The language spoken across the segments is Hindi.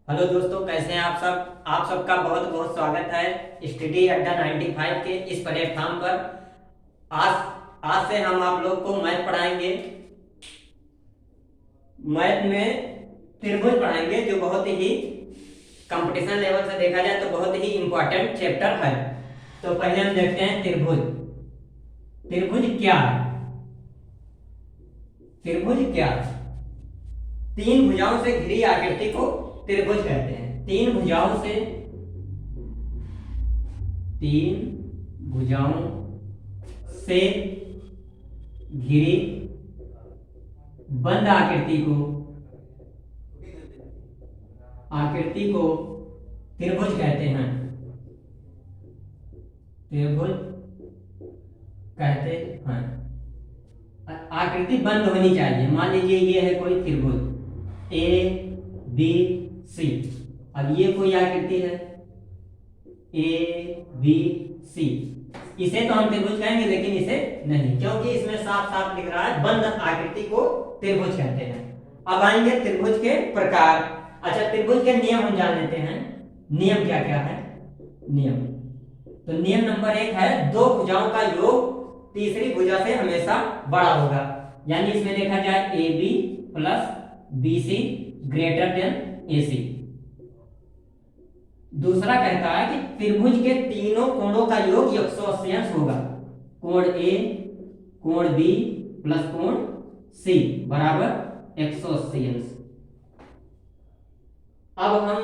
हेलो दोस्तों, कैसे हैं आप सब। आप सबका बहुत बहुत स्वागत है स्टडी अड्डा 95 के इस प्लेटफॉर्म पर। आज आज से हम आप लोग को मैथ पढ़ाएंगे। मैथ में त्रिभुज पढ़ाएंगे, जो बहुत ही कंपटीशन लेवल से देखा जाए तो बहुत ही इंपॉर्टेंट चैप्टर है। तो पहले हम देखते हैं त्रिभुज। त्रिभुज क्या है? त्रिभुज क्या है? तीन भुजाओं से घिरी आकृति को त्रिभुज कहते हैं। तीन भुजाओं से घिरी बंद आकृति को त्रिभुज कहते हैं। त्रिभुज कहते हैं। आकृति बंद होनी चाहिए। मान लीजिए ये है कोई त्रिभुज ए बी सी। अब ये कोई आकृति है ए बी सी। इसे तो हम त्रिभुज कहेंगे, लेकिन इसे नहीं, क्योंकि इसमें साफ साफ लिख रहा है बंद आकृति को त्रिभुज कहते हैं। अब आएंगे त्रिभुज के प्रकार। अच्छा, त्रिभुज के नियम हम जान लेते हैं। नियम क्या क्या है? नियम तो नियम नंबर 1 है, दो भुजाओं का योग तीसरी भुजा से हमेशा बड़ा होगा। यानी इसमें देखा जाए A B plus B C greater than A C. दूसरा कहता है कि त्रिभुज के तीनों कोणों का योग 180 अंश होगा। कोण ए, कोण बी प्लस कोण सी बराबर 180 अंश। अब हम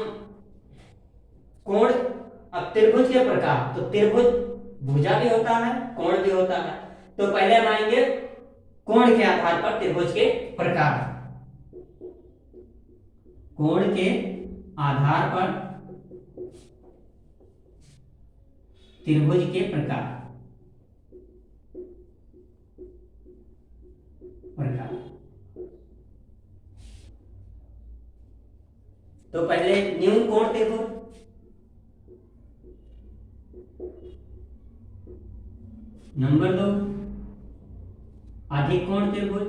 कोण, अब त्रिभुज के प्रकार, तो त्रिभुज भुजा भी होता है, कोण भी होता है। तो पहले हम आएंगे कोण के आधार पर त्रिभुज के प्रकार। कोण के आधार पर त्रिभुज के प्रकार। तो पहले न्यून कोण त्रिभुज, नंबर 2 अधिक कोण त्रिभुज,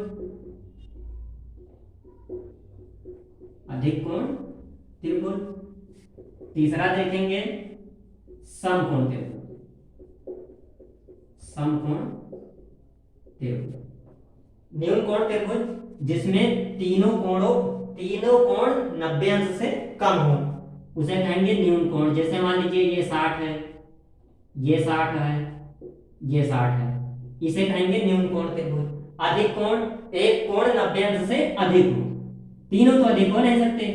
अधिक कोण त्रिभुज। तीसरा देखेंगे समकोण त्रिभुज, समकोण त्रिभुज। न्यून कोण त्रिभुज जिसमें तीनों कोण 90 अंश से कम हो, उसे कहेंगे न्यून कोण। जैसे मान लीजिए ये 60 है, ये 60 है, ये 60 है, इसे कहेंगे न्यून कोण त्रिभुज। अधिक कोण, एक कोण 90 अंश से अधिक हो। तीनों तो अधिक हो नहीं सकते।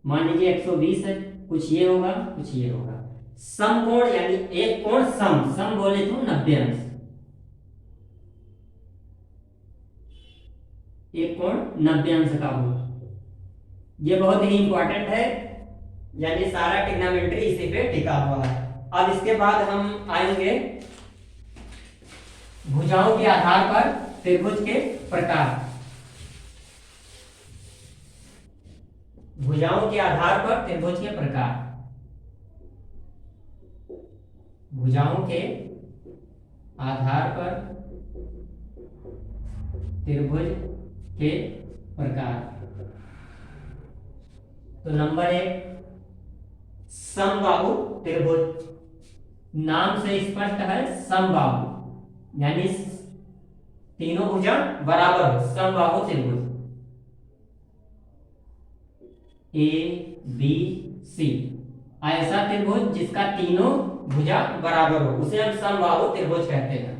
मान लीजिए 120 है, कुछ ये होगा कुछ ये होगा। समकोण यानी एक कोण सम बोले तो 90 अंश, एक कोण 90 अंश का हो। ये बहुत ही इंपॉर्टेंट है, यानी सारा ट्रिग्नोमेट्री इसी पे टिका हुआ है। अब इसके बाद हम आएंगे भुजाओं के आधार पर त्रिभुज के प्रकार। भुजाओं के आधार पर त्रिभुज के प्रकार। भुजाओं के आधार पर त्रिभुज के प्रकार। तो नंबर 1 समबाहु त्रिभुज। नाम से स्पष्ट है, समबाहु यानी तीनों भुजा बराबर हो, समबाहु त्रिभुज। ए बी सी ऐसा त्रिभुज जिसका तीनों भुजा बराबर हो, उसे हम समबाहु त्रिभुज कहते हैं।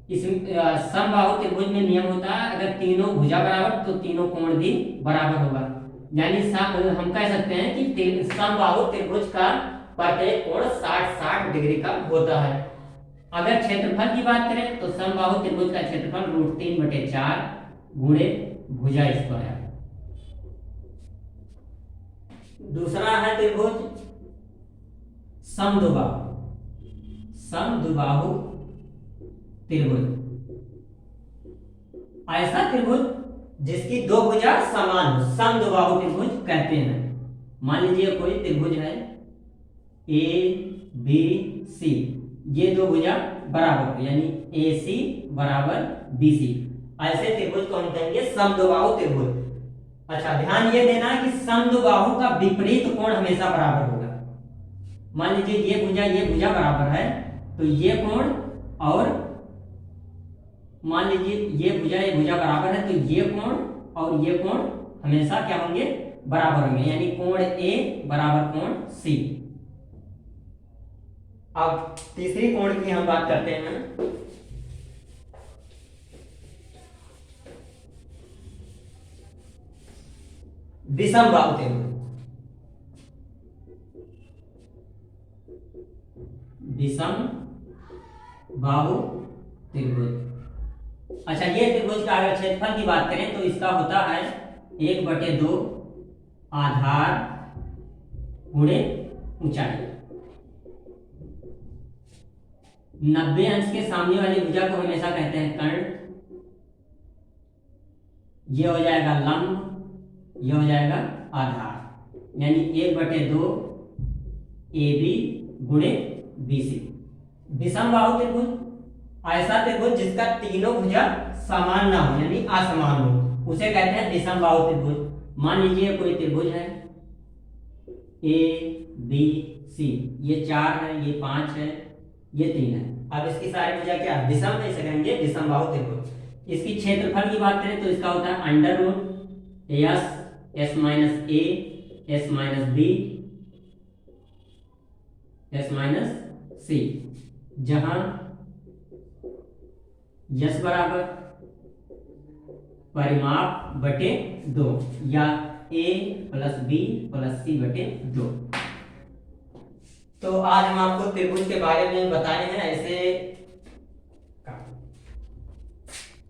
इस समबाहु त्रिभुज में नियम होता है, अगर तीनों भुजा बराबर तो तीनों कोण भी बराबर होगा। यानी हम कह सकते हैं कि समबाहु त्रिभुज का प्रत्येक कोण 60-60 डिग्री का होता है। अगर क्षेत्रफल की बात करें तो समबाहु त्रिभुज का क्षेत्रफल √3/4 गुणे भुजा स्क्वायर। दूसरा है त्रिभुज समद्विबाहु। समद्विबाहु त्रिभुज ऐसा त्रिभुज जिसकी दो भुजा समान हो, समद्विबाहु त्रिभुज कहते हैं। मान लीजिए कोई त्रिभुज है ए बी सी, ये दो भुजा बराबर हो, यानी ए सी बराबर बी सी। ऐसे त्रिभुज को हम कहेंगे समद्विबाहु त्रिभुज। अच्छा, ध्यान ये देना है कि समद्विबाहु का विपरीत कोण हमेशा बराबर होगा। मान लीजिए ये भुजा बराबर है, तो ये कोण, और मान लीजिए ये भुजा बराबर है, तो ये कोण और ये कोण हमेशा क्या होंगे, बराबर होंगे, यानी कोण ए बराबर कोण सी। अब तीसरी कोण की हम बात करते हैं। विषम बाहु त्रिभुज। विषम बाहु त्रिभुज। अच्छा, ये त्रिभुज का अगर क्षेत्रफल की बात करें तो इसका होता है 1/2 आधार गुणे ऊंचाई। 90 अंश के सामने वाली भुजा को हमेशा कहते हैं कर्ण। ये हो जाएगा लंब, ये हो जाएगा आधार, यानी 1/2 AB गुणे BC। विषम बाहु त्रिभुज ऐसा त्रिभुज जिसका तीनों भुजा समान ना हो, यानी असमान हो, उसे कहते हैं विषम बाहु त्रिभुज। मान लीजिए कोई त्रिभुज है ABC, ये 4 है, ये 5 है, ये 3 है। अब इसकी सारी भुजा क्या विषम है, इसे कहेंगे विषम बाहु त्रिभुज। इसकी क्षेत्रफल की बात करें तो इसका होता है under root S minus A S minus B S minus C, जहां यस बराबर परिमाप बटे 2 या A plus B plus C बटे 2। तो आज हम आपको त्रिभुज के बारे में बताए हैं। ऐसे